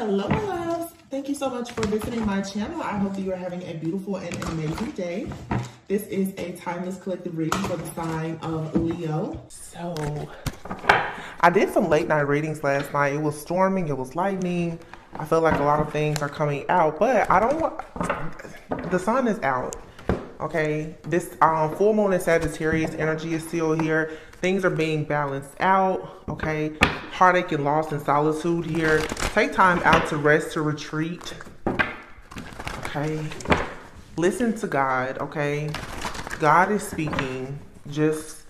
Hello, my loves. Thank you so much for visiting my channel. I hope that you are having a beautiful and amazing day. This is a timeless collective reading for the sign of Leo. So, I did some late night readings last night. It was storming, it was lightning. I feel like a lot of things are coming out, but I don't want, the sun is out. Okay, this full moon in Sagittarius energy is still here. Things are being balanced out. Okay, heartache and loss and solitude here. Take time out to rest, to retreat. Okay, listen to God. Okay, God is speaking. Just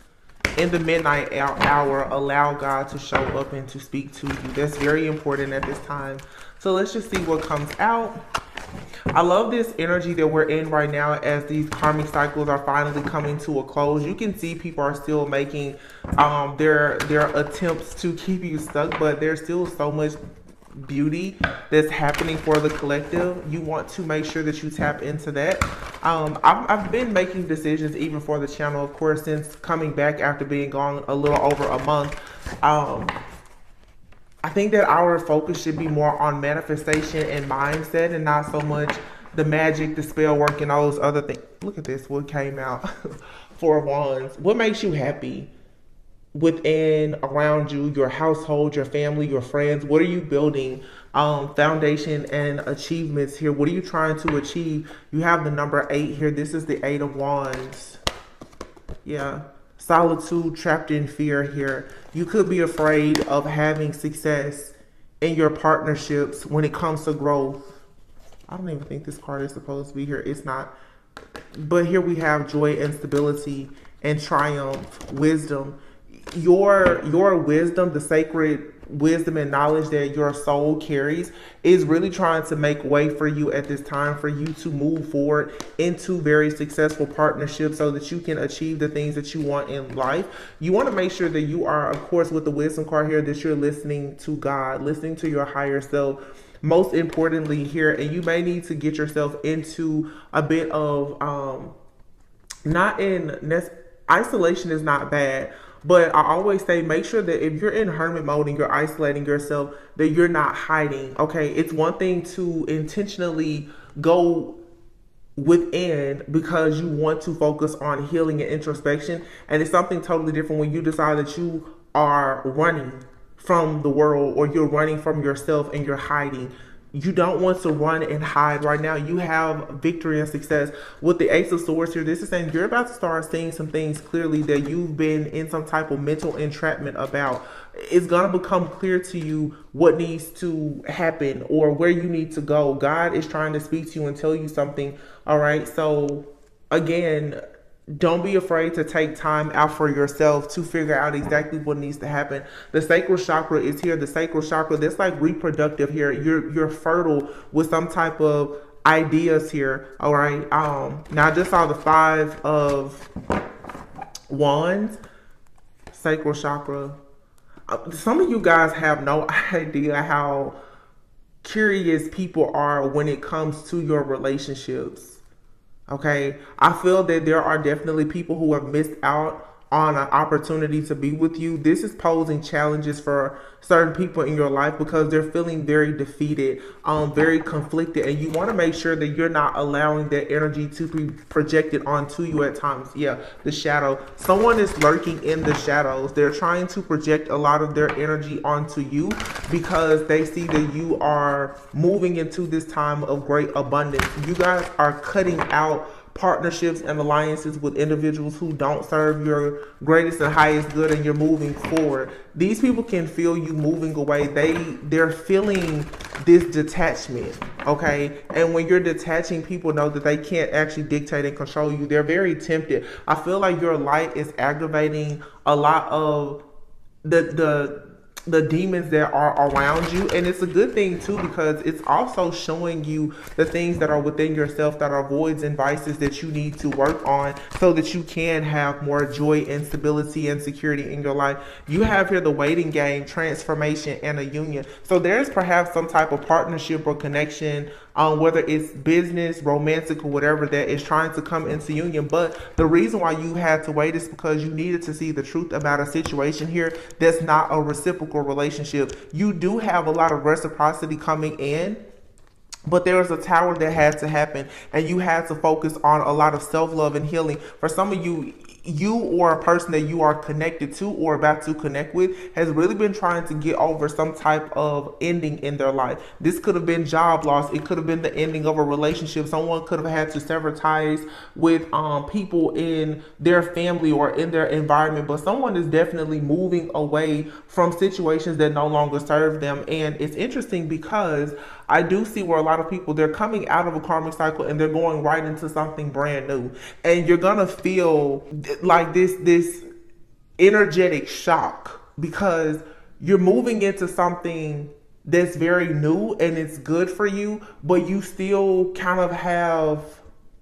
in the midnight hour, allow God to show up and to speak to you. That's very important at this time. So let's just see what comes out. I love this energy that we're in right now as these karmic cycles are finally coming to a close. You can see people are still making their attempts to keep you stuck, but there's still so much beauty that's happening for the collective. You want to make sure that you tap into that. I've been making decisions even for the channel, of course, since coming back after being gone a little over a month. I think that our focus should be more on manifestation and mindset and not so much the magic, the spell work, and all those other things. Look at this, what came out. Four of Wands. What makes you happy within, around you, your household, your family, your friends? What are you building? Foundation and achievements here. What are you trying to achieve? You have the number 8 here. This is the 8 of Wands. Yeah. Solitude, trapped in fear here. You could be afraid of having success in your partnerships when it comes to growth. I don't even think this card is supposed to be here. It's not. But here we have joy and stability and triumph, wisdom. Your wisdom, the sacred wisdom and knowledge that your soul carries is really trying to make way for you at this time, for you to move forward into very successful partnerships so that you can achieve the things that you want in life. You want to make sure that you are, of course, with the wisdom card here, that you're listening to God, listening to your higher self, most importantly here. And you may need to get yourself into a bit of isolation is not bad. But I always say, make sure that if you're in hermit mode and you're isolating yourself, that you're not hiding, okay? It's one thing to intentionally go within because you want to focus on healing and introspection. And it's something totally different when you decide that you are running from the world or you're running from yourself and you're hiding. You don't want to run and hide right now. You have victory and success. With the Ace of Swords here, this is saying you're about to start seeing some things clearly that you've been in some type of mental entrapment about. It's going to become clear to you what needs to happen or where you need to go. God is trying to speak to you and tell you something. All right. So again, don't be afraid to take time out for yourself to figure out exactly what needs to happen. The sacral chakra is here. The sacral chakra, that's like reproductive here. You're fertile with some type of ideas here. All right. Now I just saw the 5 of Wands, sacral chakra. Some of you guys have no idea how curious people are when it comes to your relationships. Okay, I feel that there are definitely people who have missed out on an opportunity to be with you. This is posing challenges for certain people in your life because they're feeling very defeated, very conflicted, and you want to make sure that you're not allowing that energy to be projected onto you at times. Yeah, the shadow. Someone is lurking in the shadows. They're trying to project a lot of their energy onto you because they see that you are moving into this time of great abundance. You guys are cutting out partnerships and alliances with individuals who don't serve your greatest and highest good, and you're moving forward. These people can feel you moving away. They're feeling this detachment, okay? And when you're detaching, people know that they can't actually dictate and control you. They're very tempted. I feel like your light is aggravating a lot of the demons that are around you, and it's a good thing too because it's also showing you the things that are within yourself that are voids and vices that you need to work on so that you can have more joy and stability and security in your life. You have here the waiting game, transformation, and a union. So there's perhaps some type of partnership or connection whether it's business, romantic, or whatever that is trying to come into union. But the reason why you had to wait is because you needed to see the truth about a situation here that's not a reciprocal relationship. You do have a lot of reciprocity coming in, but there was a tower that had to happen, and you had to focus on a lot of self-love and healing. For some of you, you or a person that you are connected to or about to connect with has really been trying to get over some type of ending in their life. This could have been job loss. It could have been the ending of a relationship. Someone could have had to sever ties with people in their family or in their environment, but someone is definitely moving away from situations that no longer serve them. And it's interesting because I do see where a lot of people, they're coming out of a karmic cycle and they're going right into something brand new. And you're going to feel like this energetic shock because you're moving into something that's very new and it's good for you, but you still kind of have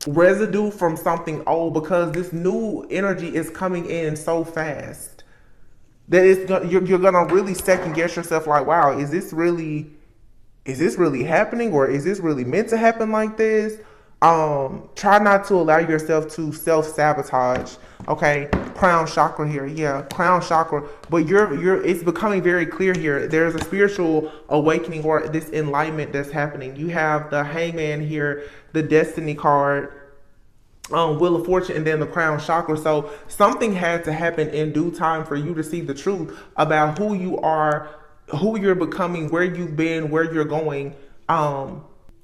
residue from something old because this new energy is coming in so fast that you're going to really second guess yourself like, wow, is this really happening, or is this really meant to happen like this? Try not to allow yourself to self-sabotage. Okay, crown chakra here. Yeah, crown chakra. But it's becoming very clear here. There's a spiritual awakening or this enlightenment that's happening. You have the hangman here, the destiny card, wheel of fortune, and then the crown chakra. So something had to happen in due time for you to see the truth about who you are, who you're becoming, where you've been, where you're going.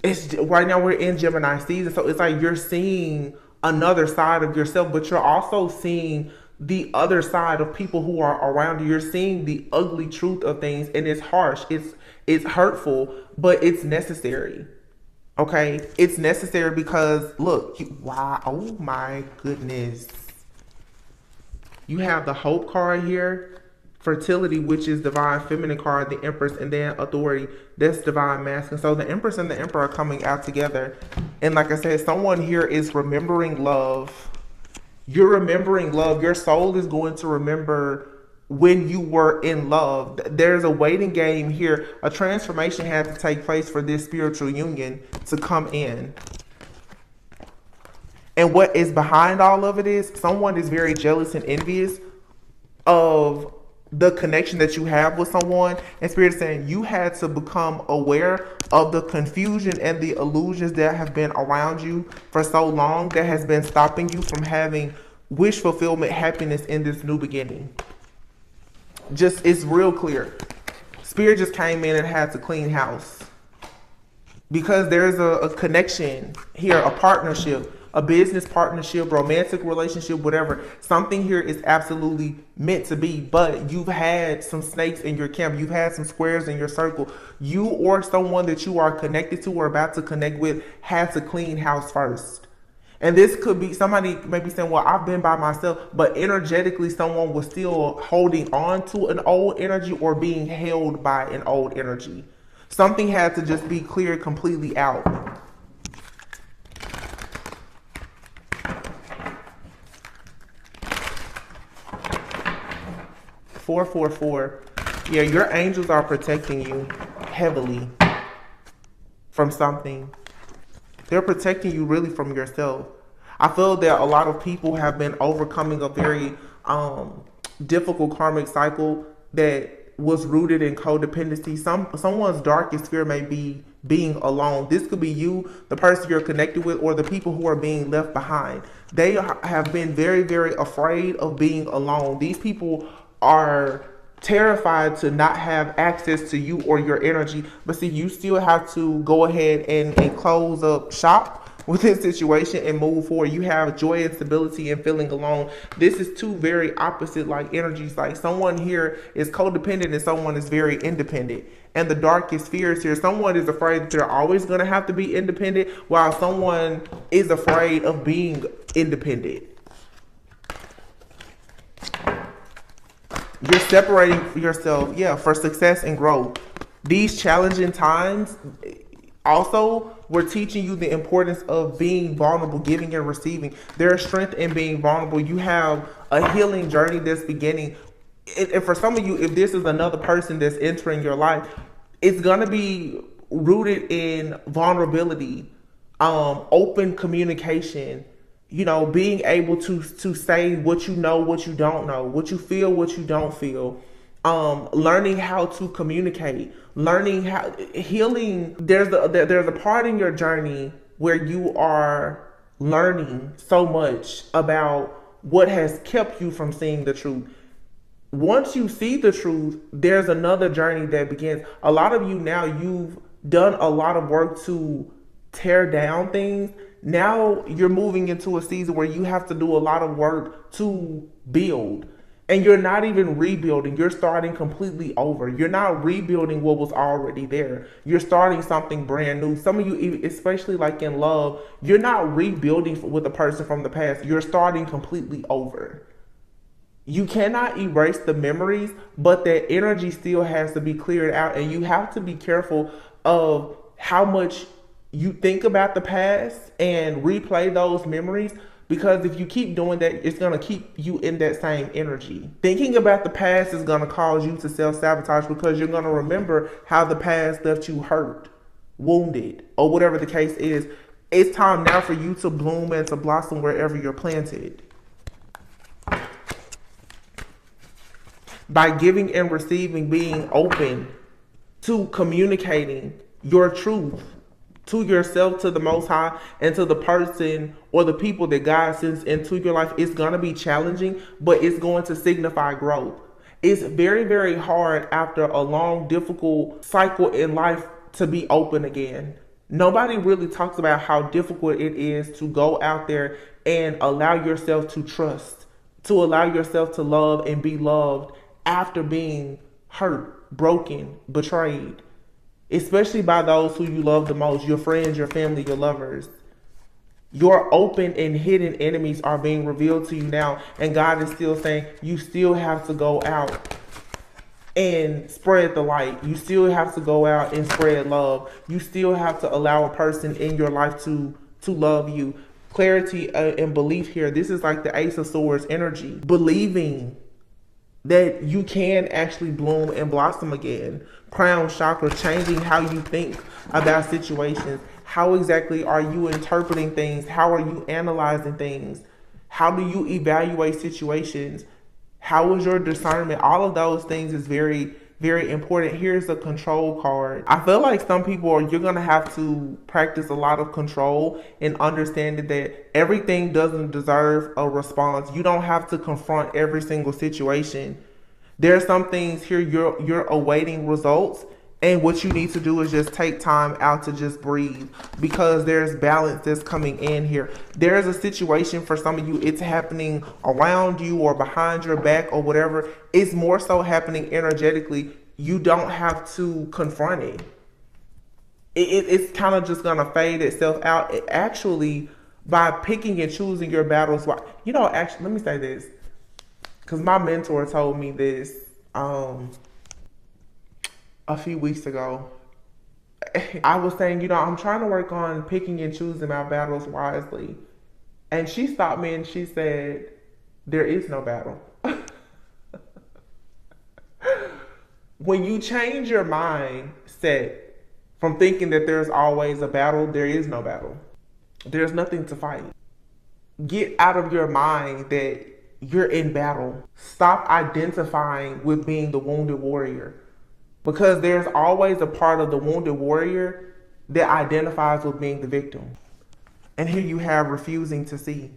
It's right now we're in Gemini season, so it's like you're seeing another side of yourself, but you're also seeing the other side of people who are around you. You're seeing the ugly truth of things, and it's harsh, it's hurtful, but it's necessary. Okay, it's necessary because look, wow, oh my goodness, you have the hope card here. Fertility, which is divine feminine card, the Empress, and then authority, that's divine masculine. So the Empress and the Emperor are coming out together. And like I said, someone here is remembering love. You're remembering love. Your soul is going to remember when you were in love. There's a waiting game here. A transformation had to take place for this spiritual union to come in. And what is behind all of it is someone is very jealous and envious of the connection that you have with someone, and Spirit is saying you had to become aware of the confusion and the illusions that have been around you for so long that has been stopping you from having wish fulfillment, happiness in this new beginning. Just, it's real clear. Spirit just came in and had to clean house because there's a connection here, a partnership, a business partnership, romantic relationship, whatever. Something here is absolutely meant to be, but you've had some snakes in your camp. You've had some squares in your circle. You or someone that you are connected to or about to connect with had to clean house first. And this could be somebody maybe saying, well, I've been by myself, but energetically someone was still holding on to an old energy or being held by an old energy. Something had to just be cleared completely out. 444. Yeah, your angels are protecting you heavily from something. They're protecting you really from yourself. I feel that a lot of people have been overcoming a very difficult karmic cycle that was rooted in codependency. Someone's darkest fear may be being alone. This could be you, the person you're connected with, or the people who are being left behind. They have been very, very afraid of being alone. These people are terrified to not have access to you or your energy. But see, you still have to go ahead and close up shop with this situation and move forward. You have joy and stability and feeling alone. This is two very opposite like energies. Like someone here is codependent and someone is very independent. And the darkest fears here, someone is afraid that they're always going to have to be independent, while someone is afraid of being independent. You're separating yourself, for success and growth. These challenging times also, we're teaching you the importance of being vulnerable, giving and receiving. There's strength in being vulnerable. You have a healing journey that's beginning. And for some of you, if this is another person that's entering your life, it's going to be rooted in vulnerability, open communication, being able to say what you know, what you don't know, what you feel, what you don't feel, learning how to communicate, learning how healing. There's a part in your journey where you are learning so much about what has kept you from seeing the truth. Once you see the truth, there's another journey that begins. A lot of you now, you've done a lot of work to tear down things. Now you're moving into a season where you have to do a lot of work to build. And you're not even rebuilding, you're starting completely over. You're not rebuilding what was already there. You're starting something brand new. Some of you, especially like in love, you're not rebuilding with a person from the past. You're starting completely over. You cannot erase the memories, but that energy still has to be cleared out. And you have to be careful of how much you think about the past and replay those memories. Because if you keep doing that, it's going to keep you in that same energy. Thinking about the past is going to cause you to self-sabotage, because you're going to remember how the past left you hurt, wounded, or whatever the case is. It's time now for you to bloom and to blossom wherever you're planted. By giving and receiving, being open to communicating your truth to yourself, to the Most High, and to the person or the people that God sends into your life. It's going to be challenging, but it's going to signify growth. It's very, very hard after a long, difficult cycle in life to be open again. Nobody really talks about how difficult it is to go out there and allow yourself to trust, to allow yourself to love and be loved after being hurt, broken, betrayed. Especially by those who you love the most, your friends, your family, your lovers. Your open and hidden enemies are being revealed to you now. And God is still saying, you still have to go out and spread the light. You still have to go out and spread love. You still have to allow a person in your life to love you. Clarity and belief here. This is like the Ace of Swords energy. Believing that you can actually bloom and blossom again. Crown chakra, changing how you think about situations. How exactly are you interpreting things? How are you analyzing things? How do you evaluate situations? How is your discernment? All of those things is very, very important. Here's a control card. I feel like some people you're going to have to practice a lot of control and understanding that everything doesn't deserve a response. You don't have to confront every single situation. There are some things here you're awaiting results, and what you need to do is just take time out to just breathe, because there's balance that's coming in here. There's a situation for some of you, it's happening around you or behind your back or whatever. It's more so happening energetically. You don't have to confront it. It's kind of just going to fade itself out. Actually, by picking and choosing your battles. Actually, let me say this, because my mentor told me this a few weeks ago. I was saying, I'm trying to work on picking and choosing my battles wisely. And she stopped me and she said, there is no battle. When you change your mindset from thinking that there's always a battle, there is no battle. There's nothing to fight. Get out of your mind that you're in battle. Stop identifying with being the wounded warrior, because there's always a part of the wounded warrior that identifies with being the victim. And here you have refusing to see.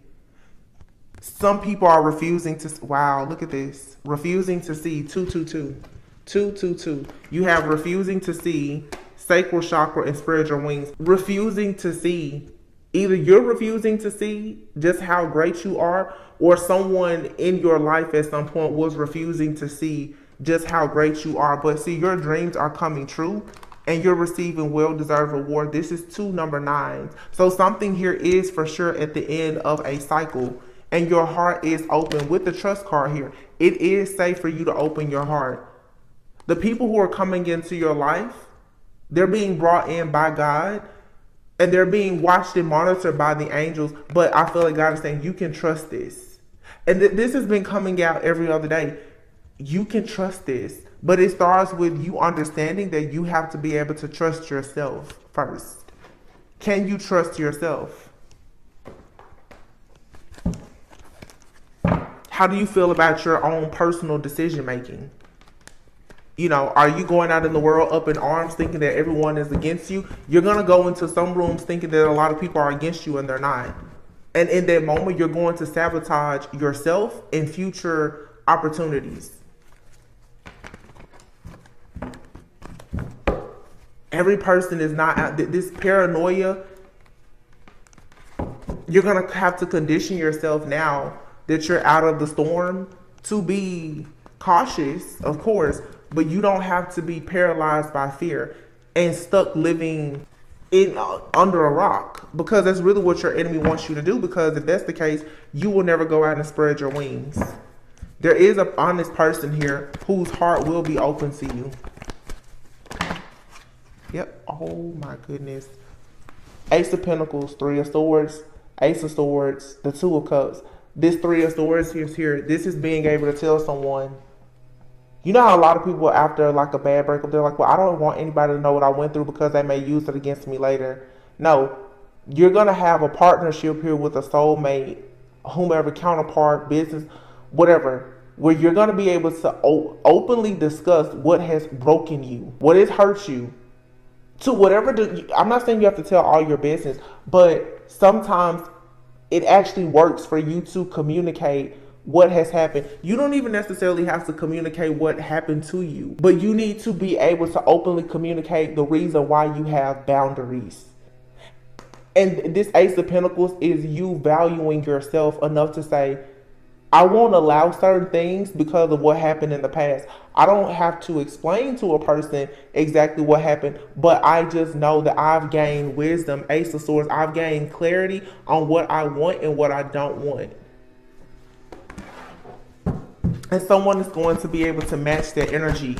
Some people are refusing to, wow, look at this. Refusing to see, 222. 222. You have refusing to see, sacral chakra, and spread your wings. Refusing to see. Either you're refusing to see just how great you are, or someone in your life at some point was refusing to see just how great you are. But see, your dreams are coming true and you're receiving well-deserved reward. This is 2 number 9. So something here is for sure at the end of a cycle, and your heart is open. With the trust card here, it is safe for you to open your heart. The people who are coming into your life, they're being brought in by God. And they're being watched and monitored by the angels. But I feel like God is saying, you can trust this. And this has been coming out every other day. You can trust this. But it starts with you understanding that you have to be able to trust yourself first. Can you trust yourself? How do you feel about your own personal decision making? You know, are you going out in the world up in arms thinking that everyone is against you? You're going to go into some rooms thinking that a lot of people are against you and they're not. And in that moment, you're going to sabotage yourself and future opportunities. Every person is not out. This paranoia, you're going to have to condition yourself now that you're out of the storm to be cautious, of course, but you don't have to be paralyzed by fear and stuck living in under a rock, because that's really what your enemy wants you to do. Because if that's the case, you will never go out and spread your wings. There is an honest person here whose heart will be open to you. Yep. Oh my goodness. Ace of Pentacles, Three of Swords, Ace of Swords, the Two of Cups. This Three of Swords is here. This is being able to tell someone. You know how a lot of people after like a bad breakup, they're like, well, I don't want anybody to know what I went through because they may use it against me later. No, you're going to have a partnership here with a soulmate, whomever, counterpart, business, whatever, where you're going to be able to openly discuss what has broken you, what has hurt you. To whatever, I'm not saying you have to tell all your business, but sometimes it actually works for you to communicate what has happened. You don't even necessarily have to communicate what happened to you, but you need to be able to openly communicate the reason why you have boundaries. And this Ace of Pentacles is you valuing yourself enough to say, I won't allow certain things because of what happened in the past. I don't have to explain to a person exactly what happened, but I just know that I've gained wisdom, Ace of Swords. I've gained clarity on what I want and what I don't want. And someone is going to be able to match that energy.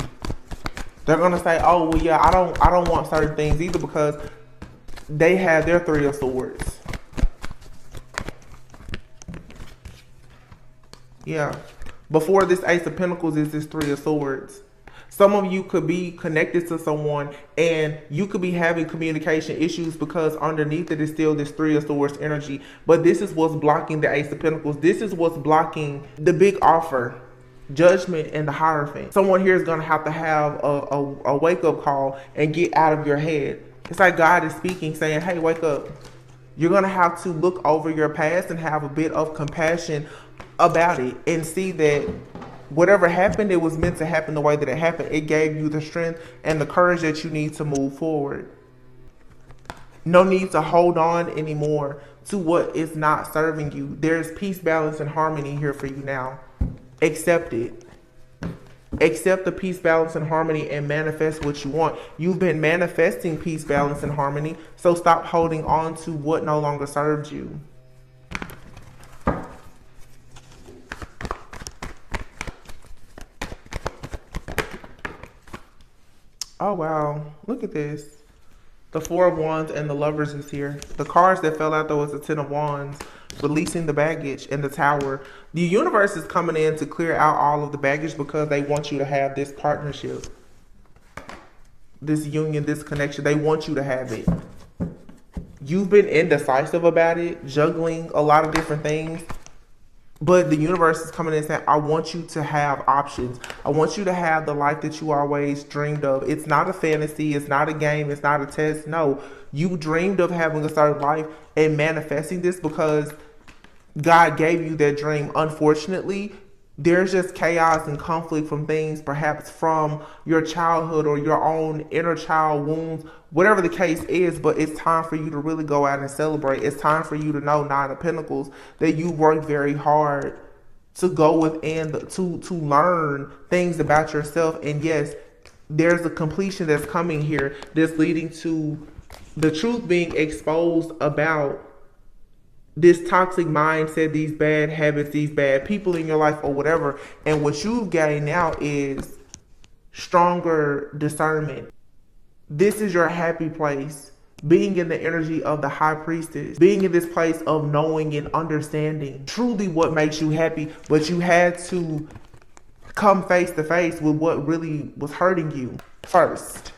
They're going to say, oh, well, yeah, I don't want certain things either, because they have their Three of Swords. Yeah. Before this Ace of Pentacles is this Three of Swords. Some of you could be connected to someone and you could be having communication issues because underneath it is still this Three of Swords energy. But this is what's blocking the Ace of Pentacles. This is what's blocking the big offer, Judgment, and the Hierophant. Someone here is going to have a wake-up call and get out of your head. It's like God is speaking, saying, hey, wake up. You're going to have to look over your past and have a bit of compassion about it and see that whatever happened, it was meant to happen the way that it happened. It gave you the strength and the courage that you need to move forward. No need to hold on anymore to what is not serving you. There's peace, balance, and harmony here for you now. Accept it. Accept the peace, balance, and harmony and manifest what you want. You've been manifesting peace, balance, and harmony, so stop holding on to what no longer serves you. Oh, wow. Look at this. The Four of Wands and the Lovers is here. The cards that fell out, though, was the Ten of Wands, releasing the baggage, and the Tower. The universe is coming in to clear out all of the baggage because they want you to have this partnership, this union, this connection. They want you to have it. You've been indecisive about it, juggling a lot of different things. But the universe is coming in saying, I want you to have options. I want you to have the life that you always dreamed of. It's not a fantasy. It's not a game. It's not a test. No, you dreamed of having a certain life and manifesting this because God gave you that dream. Unfortunately, there's just chaos and conflict from things, perhaps from your childhood or your own inner child wounds, whatever the case is. But it's time for you to really go out and celebrate. It's time for you to know, Nine of Pentacles, that you worked very hard to go within, to learn things about yourself. And yes, there's a completion that's coming here that's leading to the truth being exposed about this toxic mindset, these bad habits, these bad people in your life or whatever. And what you've gained now is stronger discernment. This is your happy place. Being in the energy of the High Priestess. Being in this place of knowing and understanding truly what makes you happy. But you had to come face to face with what really was hurting you first.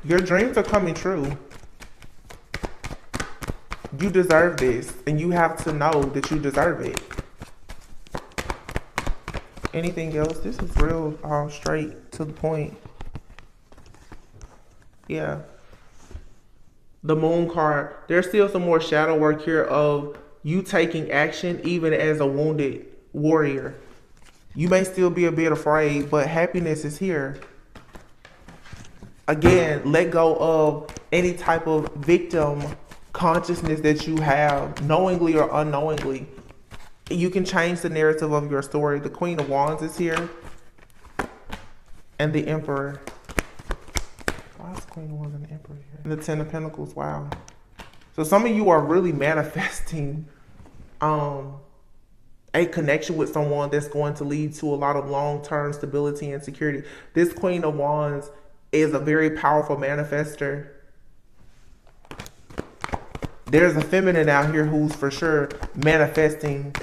Your dreams are coming true. You deserve this, and you have to know that you deserve it. Anything else? This is real straight to the point. Yeah. The moon card. There's still some more shadow work here of you taking action even as a wounded warrior. You may still be a bit afraid, but happiness is here. Again, let go of any type of victim consciousness that you have, knowingly or unknowingly. You can change the narrative of your story. The Queen of Wands is here. And the Emperor. Why is Queen of Wands and the Emperor here? And the Ten of Pentacles, wow. So some of you are really manifesting a connection with someone that's going to lead to a lot of long-term stability and security. This Queen of Wands is a very powerful manifester. There's a feminine out here who's for sure manifesting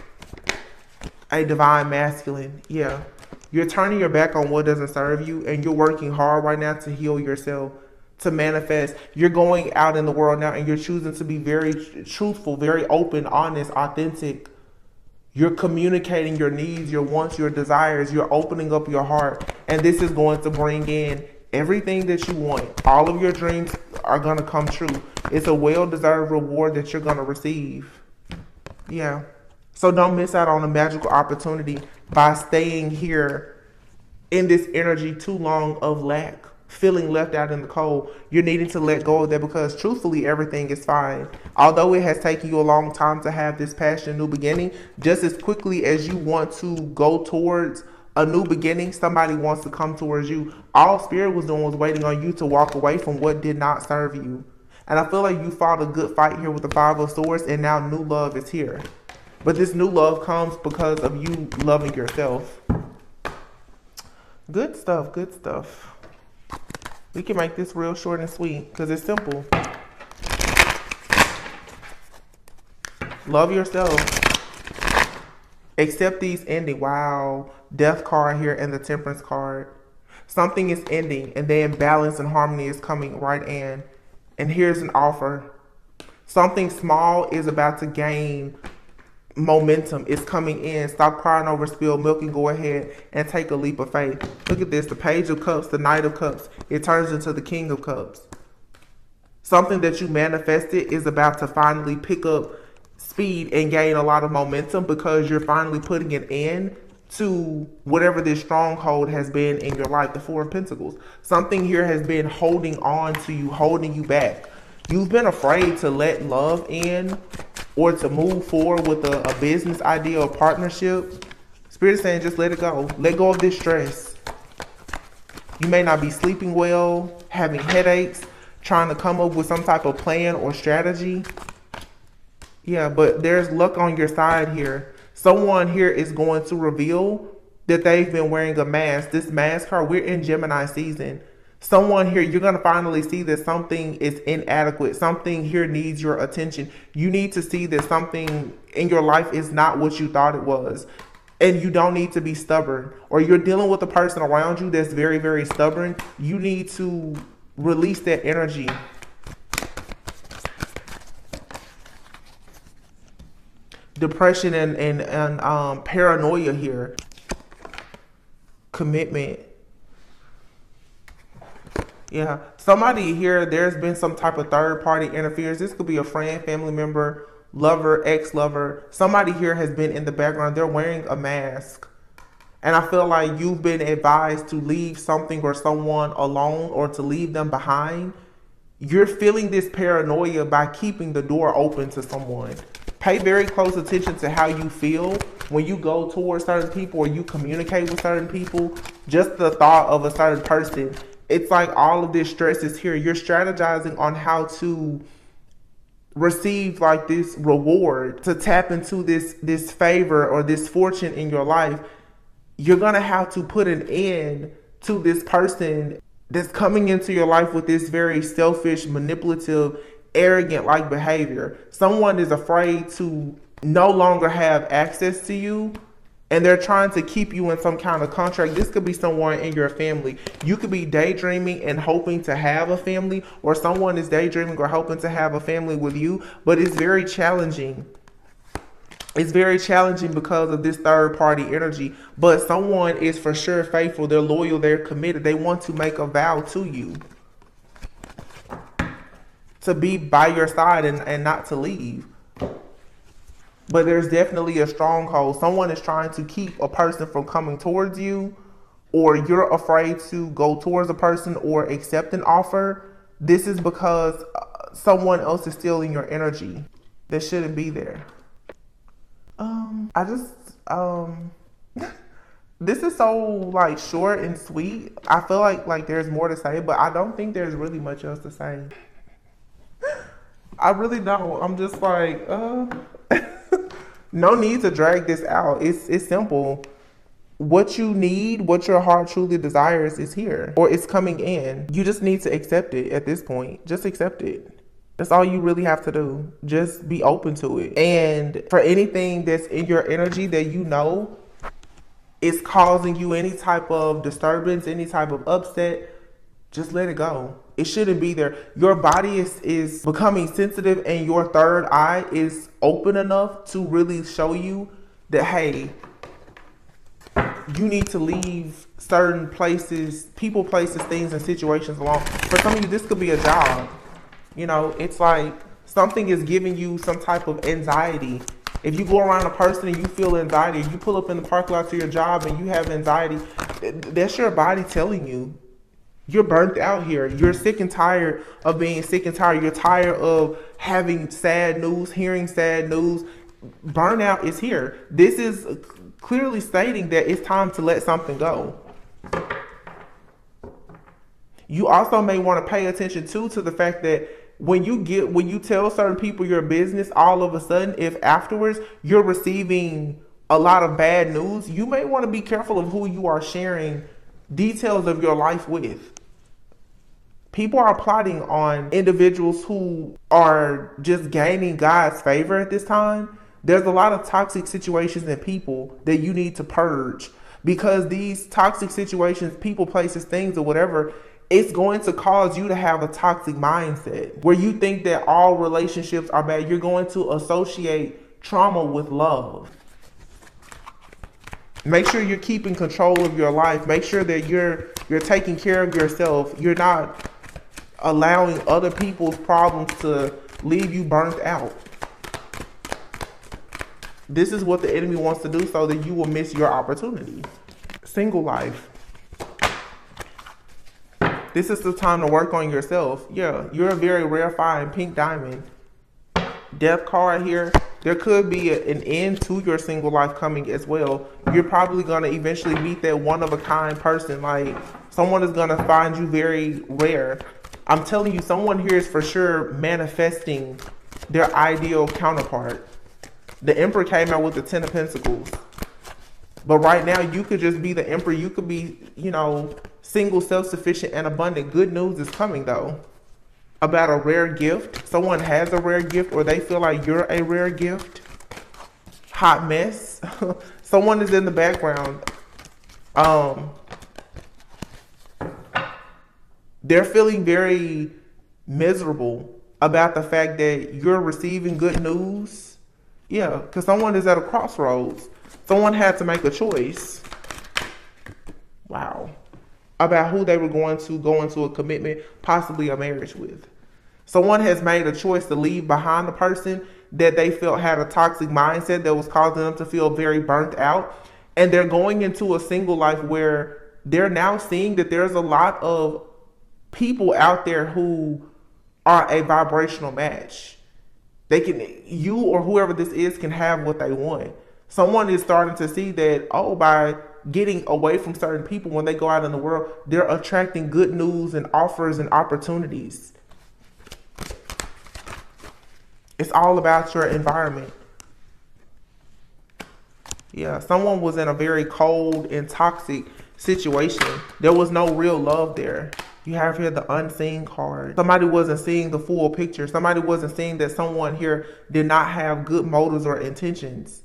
a divine masculine. Yeah. You're turning your back on what doesn't serve you, and you're working hard right now to heal yourself, to manifest. You're going out in the world now and you're choosing to be very truthful, very open, honest, authentic. You're communicating your needs, your wants, your desires. You're opening up your heart, and this is going to bring in everything that you want. All of your dreams are going to come true. It's a well-deserved reward that you're going to receive. Yeah. So don't miss out on a magical opportunity by staying here in this energy too long of lack, feeling left out in the cold. You're needing to let go of that because truthfully, everything is fine. Although it has taken you a long time to have this passion, new beginning, just as quickly as you want to go towards a new beginning, somebody wants to come towards you. All Spirit was doing was waiting on you to walk away from what did not serve you. And I feel like you fought a good fight here with the Five of Swords, and now new love is here. But this new love comes because of you loving yourself. Good stuff, good stuff. We can make this real short and sweet because it's simple. Love yourself. Accept these ending. Wow. Death card here and the Temperance card. Something is ending, and then balance and harmony is coming right in. And here's an offer. Something small is about to gain momentum. It's coming in. Stop crying over spilled milk and go ahead and take a leap of faith. Look at this. The Page of Cups, the Knight of Cups. It turns into the King of Cups. Something that you manifested is about to finally pick up speed and gain a lot of momentum because you're finally putting an end to whatever this stronghold has been in your life. The Four of Pentacles. Something here has been holding on to you, holding you back. You've been afraid to let love in or to move forward with a business idea or partnership. Spirit is saying just let it go. Let go of this stress. You may not be sleeping well, having headaches, trying to come up with some type of plan or strategy. Yeah, but there's luck on your side here. Someone here is going to reveal that they've been wearing a mask. This mask card, we're in Gemini season. Someone here, you're going to finally see that something is inadequate. Something here needs your attention. You need to see that something in your life is not what you thought it was. And you don't need to be stubborn. Or you're dealing with a person around you that's very, very stubborn. You need to release that energy. Depression and paranoia here. Commitment. Yeah, somebody here, there's been some type of third party interference. This could be a friend, family member, lover, ex-lover. Somebody here has been in the background. They're wearing a mask. And I feel like you've been advised to leave something or someone alone or to leave them behind. You're feeling this paranoia by keeping the door open to someone. Pay very close attention to how you feel when you go towards certain people or you communicate with certain people. Just the thought of a certain person. It's like all of this stress is here. You're strategizing on how to receive like this reward, to tap into this favor or this fortune in your life. You're going to have to put an end to this person that's coming into your life with this very selfish, manipulative, arrogant like behavior. Someone is afraid to no longer have access to you, and they're trying to keep you in some kind of contract. This could be someone in your family. You could be daydreaming and hoping to have a family, or someone is daydreaming or hoping to have a family with you, but it's very challenging. It's very challenging because of this third party energy, but someone is for sure faithful. They're loyal. They're committed. They want to make a vow to you, to be by your side and not to leave. But there's definitely a stronghold. Someone is trying to keep a person from coming towards you, or you're afraid to go towards a person or accept an offer. This is because someone else is stealing your energy that shouldn't be there. This is so like short and sweet. I feel like there's more to say, but I don't think there's really much else to say. I really don't. I'm just like, no need to drag this out. It's simple. What you need, what your heart truly desires is here, or it's coming in. You just need to accept it at this point. Just accept it. That's all you really have to do. Just be open to it. And for anything that's in your energy that you know is causing you any type of disturbance, any type of upset, just let it go. It shouldn't be there. Your body is becoming sensitive, and your third eye is open enough to really show you that, hey, you need to leave certain places, people, places, things, and situations alone. For some of you, this could be a job. You know, it's like something is giving you some type of anxiety. If you go around a person and you feel anxiety, you pull up in the parking lot to your job and you have anxiety, that's your body telling you you're burnt out here. You're sick and tired of being sick and tired. You're tired of having sad news, hearing sad news. Burnout is here. This is clearly stating that it's time to let something go. You also may want to pay attention to the fact that when you tell certain people your business, all of a sudden, if afterwards you're receiving a lot of bad news, you may want to be careful of who you are sharing details of your life with. People are plotting on individuals who are just gaining God's favor at this time. There's a lot of toxic situations and people that you need to purge, because these toxic situations, people, places, things, or whatever, it's going to cause you to have a toxic mindset where you think that all relationships are bad. You're going to associate trauma with love. Make sure you're keeping control of your life. Make sure that you're taking care of yourself. You're not allowing other people's problems to leave you burnt out. This is what the enemy wants to do so that you will miss your opportunity. Single life. This is the time to work on yourself. Yeah, you're a very rarefied pink diamond. Death card here. There could be an end to your single life coming as well. You're probably going to eventually meet that one-of-a-kind person. Like, someone is going to find you very rare. I'm telling you, someone here is for sure manifesting their ideal counterpart. The Emperor came out with the 10 of Pentacles. But right now, you could just be the Emperor. You could be, single, self-sufficient, and abundant. Good news is coming, though, about a rare gift. Someone has a rare gift, or they feel like you're a rare gift. Hot mess. Someone is in the background. They're feeling very miserable about the fact that you're receiving good news. Yeah, because someone is at a crossroads. Someone had to make a choice. Wow. About who they were going to go into a commitment, possibly a marriage with. Someone has made a choice to leave behind the person that they felt had a toxic mindset that was causing them to feel very burnt out. And they're going into a single life where they're now seeing that there's a lot of people out there who are a vibrational match. You or whoever this is can have what they want. Someone is starting to see that, by getting away from certain people when they go out in the world, they're attracting good news and offers and opportunities. It's all about your environment. Yeah, someone was in a very cold and toxic situation. There was no real love there. You have here the unseen card. Somebody wasn't seeing the full picture. Somebody wasn't seeing that someone here did not have good motives or intentions.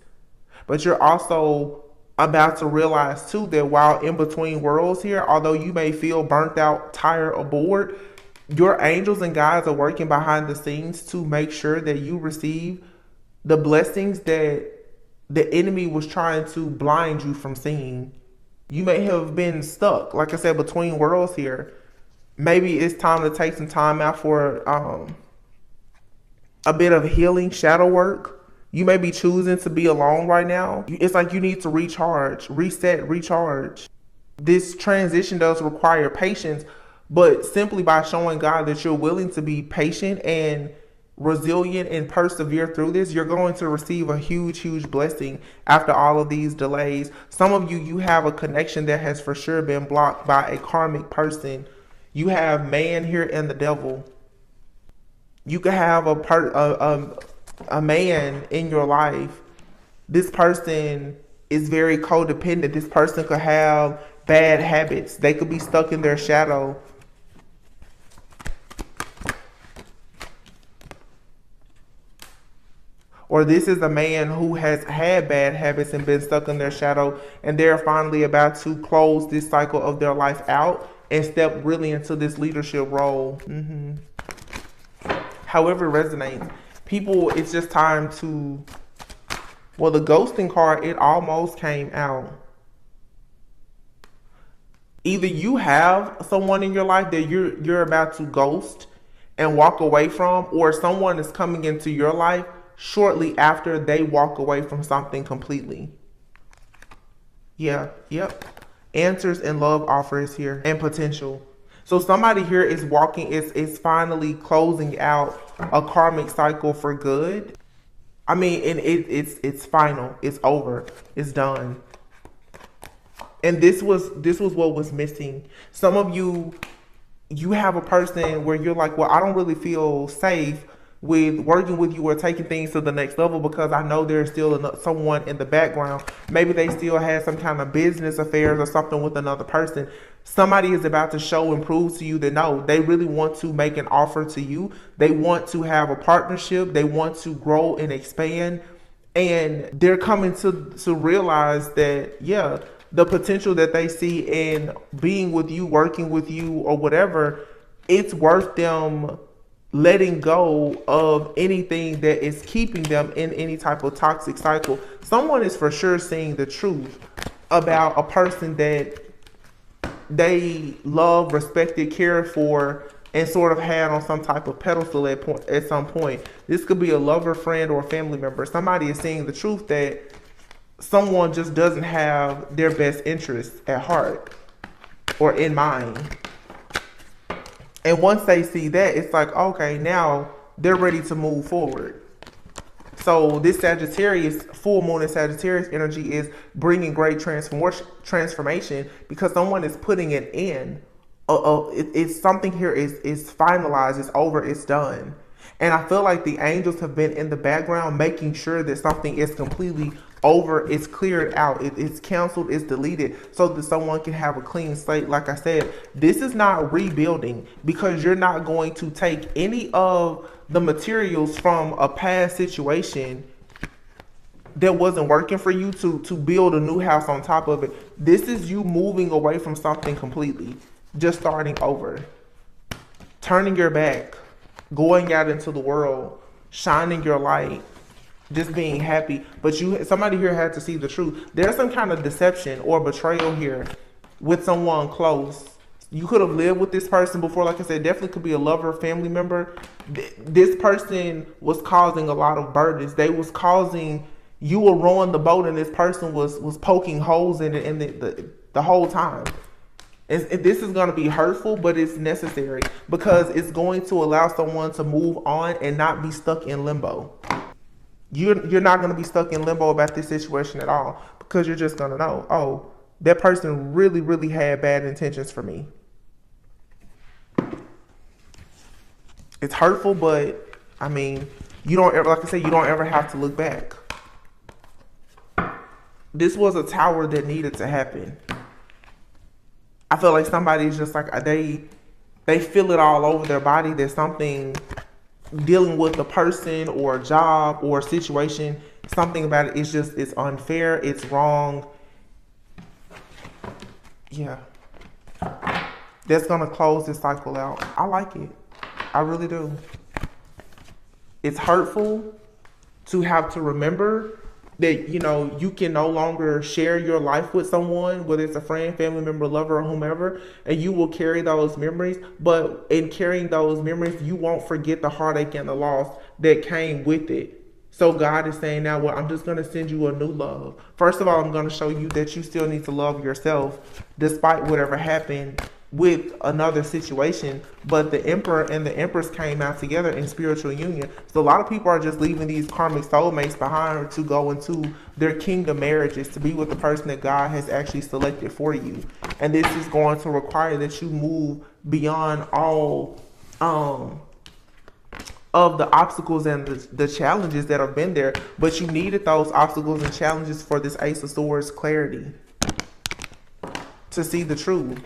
But you're also about to realize too that while in between worlds here, although you may feel burnt out, tired, or bored, your angels and guides are working behind the scenes to make sure that you receive the blessings that the enemy was trying to blind you from seeing. You may have been stuck, like I said, between worlds here. Maybe it's time to take some time out for a bit of healing, shadow work. You may be choosing to be alone right now. It's like you need to recharge, reset, recharge. This transition does require patience, but simply by showing God that you're willing to be patient and resilient and persevere through this, you're going to receive a huge, huge blessing after all of these delays. Some of you, you have a connection that has for sure been blocked by a karmic person. You have man here and the devil. You could have a man in your life. This person is very codependent. This person could have bad habits. They could be stuck in their shadow. Or this is a man who has had bad habits and been stuck in their shadow, and they're finally about to close this cycle of their life out and step really into this leadership role. However it resonates. People, it's just time to, well, the ghosting card, it almost came out. Either you have someone in your life that you're about to ghost and walk away from, or someone is coming into your life shortly after they walk away from something completely. Yeah, yep. Answers and love offers here and potential. So somebody here is is finally closing out a karmic cycle for good. I mean, and it's final. It's over. It's done. And this was what was missing. Some of you have a person where you're like, well, I don't really feel safe with working with you or taking things to the next level because I know there's still someone in the background. Maybe they still have some kind of business affairs or something with another person. Somebody is about to show and prove to you that no, they really want to make an offer to you. They want to have a partnership. They want to grow and expand. And they're coming to realize that, yeah, the potential that they see in being with you, working with you, or whatever, it's worth them letting go of anything that is keeping them in any type of toxic cycle. Someone is for sure seeing the truth about a person that they love, respected, cared for, and sort of had on some type of pedestal at some point. This could be a lover, friend, or a family member. Somebody is seeing the truth that someone just doesn't have their best interests at heart or in mind. And once they see that, it's like, okay, now they're ready to move forward. So this Sagittarius, full moon in Sagittarius energy is bringing great transformation because someone is putting an end. It's something here is finalized, it's over, it's done. And I feel like the angels have been in the background making sure that something is completely over, it's cleared out, it's canceled, it's deleted, so that someone can have a clean slate. Like I said, this is not rebuilding because you're not going to take any of the materials from a past situation that wasn't working for you to build a new house on top of it. This is you moving away from something completely, just starting over, turning your back, going out into the world, shining your light, just being happy. But somebody here had to see the truth. There's some kind of deception or betrayal here with someone close. You could have lived with this person before. Like I said, definitely could be a lover, family member. This person was causing a lot of burdens. They was causing, you were rowing the boat and this person was poking holes in it the whole time. This is going to be hurtful, but it's necessary because it's going to allow someone to move on and not be stuck in limbo. You're not going to be stuck in limbo about this situation at all because you're just going to know, oh, that person really, really had bad intentions for me. It's hurtful, but I mean, you don't ever, like I said, you don't ever have to look back. This was a tower that needed to happen. I feel like somebody is just like, They feel it all over their body that something dealing with a person or a job or a situation, something about it is just, it's unfair, it's wrong. Yeah. That's gonna close this cycle out. I like it. I really do. It's hurtful to have to remember that, you know, you can no longer share your life with someone, whether it's a friend, family member, lover, or whomever, and you will carry those memories. But in carrying those memories, you won't forget the heartache and the loss that came with it. So God is saying now, well, I'm just going to send you a new love. First of all, I'm going to show you that you still need to love yourself despite whatever happened with another situation. But the emperor and the empress came out together in spiritual union. So a lot of people are just leaving these karmic soulmates behind to go into their kingdom marriages, to be with the person that God has actually selected for you. And this is going to require that you move beyond all of the obstacles and the challenges that have been there. But you needed those obstacles and challenges for this Ace of Swords clarity, to see the truth.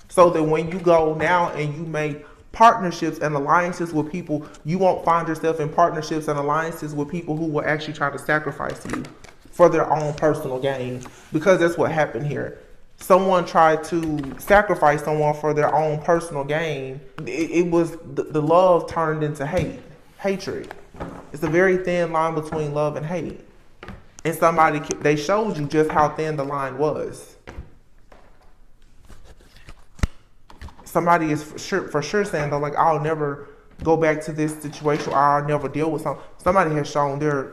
So that when you go now and you make partnerships and alliances with people, you won't find yourself in partnerships and alliances with people who will actually try to sacrifice you for their own personal gain. Because that's what happened here. Someone tried to sacrifice someone for their own personal gain. It was the love turned into hatred. It's a very thin line between love and hate. And they showed you just how thin the line was. Somebody is for sure saying, though, like, I'll never go back to this situation, or I'll never deal with something. Somebody has shown their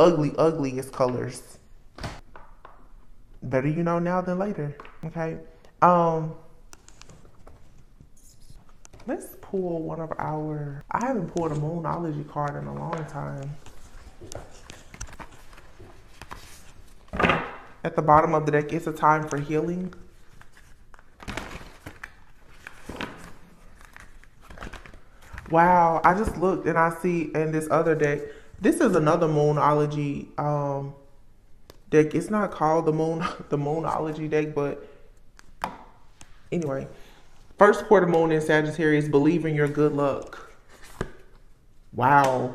ugliest colors. Better you know now than later. Okay. Let's pull one of our, I haven't pulled a Moonology card in a long time. At the bottom of the deck, it's a time for healing. Wow, I just looked and I see in this other deck, this is another Moonology deck. It's not called the Moonology deck, but anyway. First quarter moon in Sagittarius, believe in your good luck. Wow.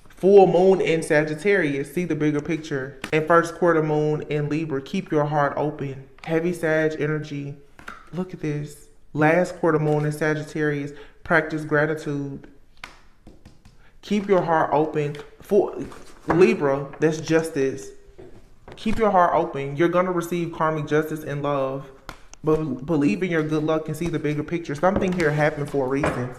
Full moon in Sagittarius, see the bigger picture. And first quarter moon in Libra, keep your heart open. Heavy Sag energy. Look at this. Last quarter moon in Sagittarius, practice gratitude. Keep your heart open. For Libra, that's justice. Keep your heart open. You're going to receive karmic justice and love. But believe in your good luck and see the bigger picture. Something here happened for a reason.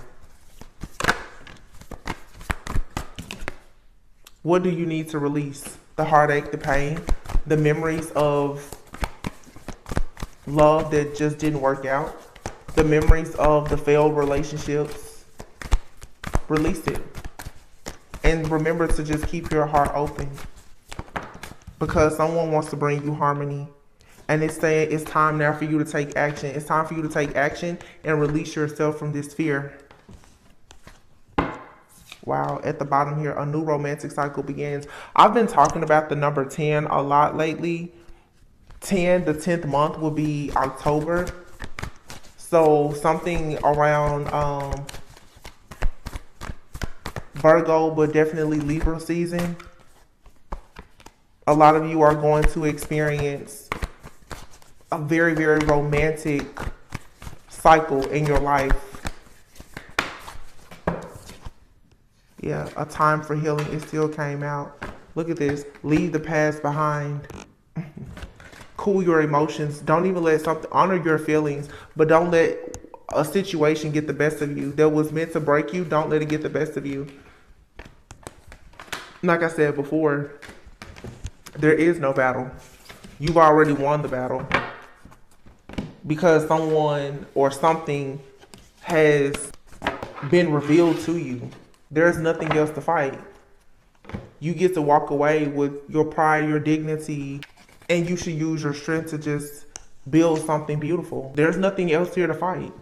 What do you need to release? The heartache, the pain, the memories of love that just didn't work out. The memories of the failed relationships. Release it. And remember to just keep your heart open. Because someone wants to bring you harmony. And it's saying it's time now for you to take action. It's time for you to take action and release yourself from this fear. Wow, at the bottom here, a new romantic cycle begins. I've been talking about the number 10 a lot lately. 10, the 10th month will be October. So something around Virgo, but definitely Libra season. A lot of you are going to experience a very, very romantic cycle in your life. Yeah, a time for healing. It still came out. Look at this. Leave the past behind. Cool your emotions. Don't even let something, honor your feelings, but don't let a situation get the best of you. That was meant to break you. Don't let it get the best of you. Like I said before, there is no battle. You've already won the battle. Because someone or something has been revealed to you. There's nothing else to fight. You get to walk away with your pride, your dignity, and you should use your strength to just build something beautiful. There's nothing else here to fight.